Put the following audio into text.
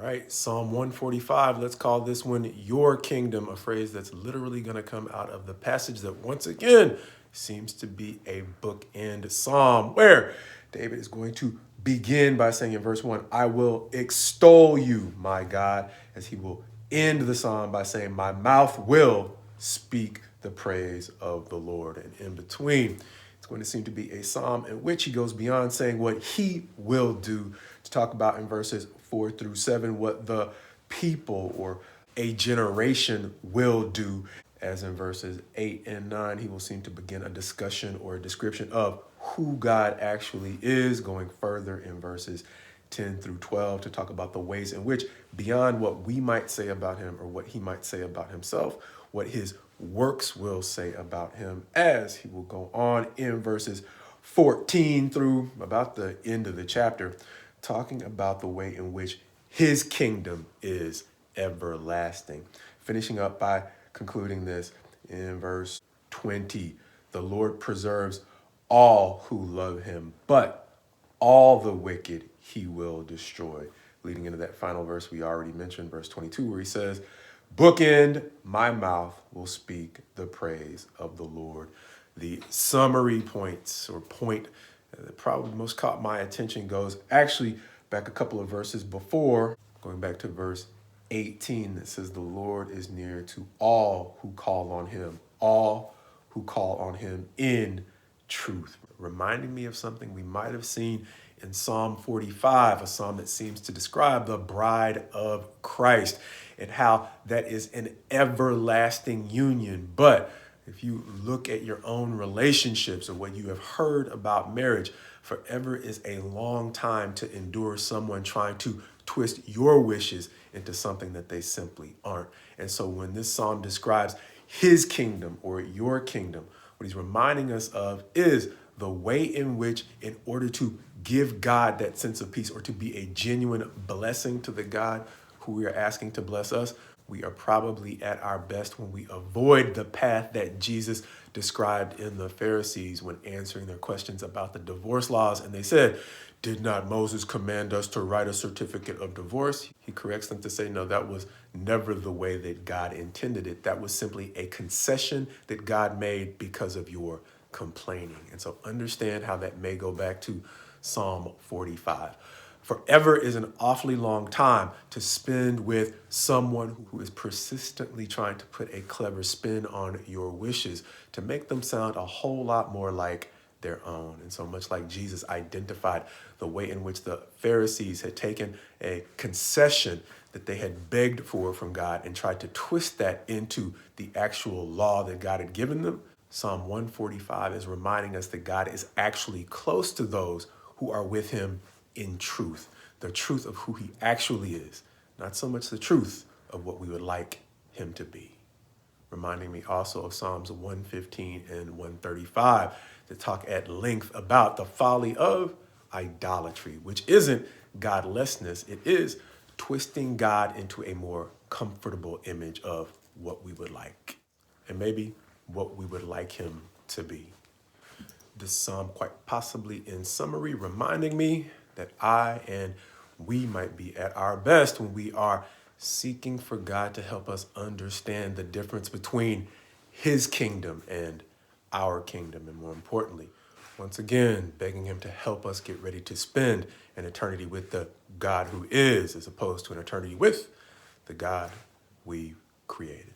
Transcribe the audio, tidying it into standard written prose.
right, Psalm 145, let's call this one Your Kingdom, a phrase that's literally going to come out of the passage that once again seems to be a bookend psalm where David is going to begin by saying in verse 1, I will extol you, my God, as he will end the psalm by saying, my mouth will speak the praise of the Lord. And in between, it's going to seem to be a psalm in which he goes beyond saying what he will do to talk about in verses 4 through 7 what the people or a generation will do. As in verses 8 and 9, he will seem to begin a discussion or a description of who God actually is, going further in verses 10 through 12 to talk about the ways in which, beyond what we might say about him or what he might say about himself, what his works will say about him, as he will go on in verses 14 through about the end of the chapter, talking about the way in which his kingdom is everlasting. Finishing up by concluding this in verse 20, the Lord preserves all who love him, but all the wicked he will destroy. Leading into that final verse we already mentioned, verse 22, where he says, bookend, my mouth will speak the praise of the Lord. The summary points or point that probably most caught my attention goes actually back a couple of verses before, going back to verse 18 that says, the Lord is near to all who call on him, all who call on him in truth. Reminding me of something we might have seen in Psalm 45, a psalm that seems to describe the bride of Christ and how that is an everlasting union. But if you look at your own relationships or what you have heard about marriage, forever is a long time to endure someone trying to twist your wishes into something that they simply aren't. And so when this psalm describes his kingdom or your kingdom, what he's reminding us of is the way in which, in order to give God that sense of peace or to be a genuine blessing to the God who we are asking to bless us, we are probably at our best when we avoid the path that Jesus described in the Pharisees when answering their questions about the divorce laws. And they said, did not Moses command us to write a certificate of divorce? He corrects them to say, no, that was never the way that God intended it. That was simply a concession that God made because of your complaining. And so understand how that may go back to Psalm 45. Forever is an awfully long time to spend with someone who is persistently trying to put a clever spin on your wishes to make them sound a whole lot more like their own. And so much like Jesus identified the way in which the Pharisees had taken a concession that they had begged for from God and tried to twist that into the actual law that God had given them, Psalm 145 is reminding us that God is actually close to those who are with him in truth, the truth of who he actually is, not so much the truth of what we would like him to be. Reminding me also of Psalms 115 and 135 that talk at length about the folly of idolatry, which isn't godlessness. It is twisting God into a more comfortable image of what we would like and maybe what we would like him to be. This psalm quite possibly in summary reminding me that I and we might be at our best when we are seeking for God to help us understand the difference between his kingdom and our kingdom. And more importantly, once again, begging him to help us get ready to spend an eternity with the God who is, as opposed to an eternity with the God we created.